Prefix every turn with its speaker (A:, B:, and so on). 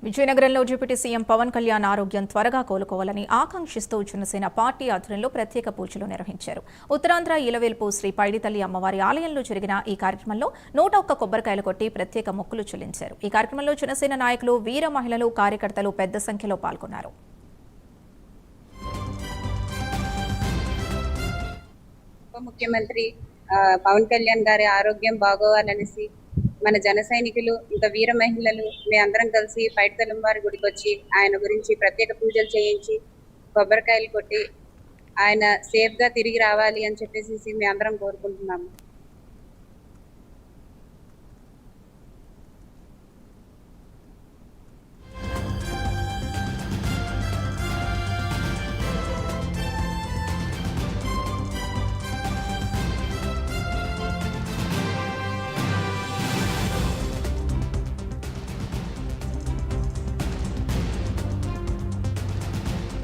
A: విజయనగరంలో deputy CM Pawan Kalyan ఆరోగ్యం త్వరగా కోలుకోవాలని ఆకాంక్షిస్తూ జనసేన పార్టీ ఆధ్వర్యంలో ప్రత్యేక పూజలు నిర్వహించారు. ఉత్తరాంధ్ర ఇలవేల్పు శ్రీ పైడితల్లి అమ్మవారి ఆలయంలో జరిగిన ఈ కార్యక్రమంలో 101 కొబ్బరికాయలు కొట్టి ప్రత్యేక మొక్కులు చెల్లించారు. ఈ కార్యక్రమంలో జనసేన నాయకులు, వీర మహిళలు, కార్యకర్తలు పెద్ద సంఖ్యలో పాల్గొన్నారు.
B: ముఖ్యమంత్రి పవన్ కళ్యాణ్ గారి ఆరోగ్యం బాగోవాలనేసి మన జన సైనికులు ఇంకా వీర మహిళలు మేము అందరం కలిసి పైడితల్లి అమ్మవారి గుడికి వచ్చి ఆయన గురించి ప్రత్యేక పూజలు చేయించి కొబ్బరికాయలు కొట్టి ఆయన సేఫ్ గా తిరిగి రావాలి అని చెప్పేసి మేము అందరం కోరుకుంటున్నాము.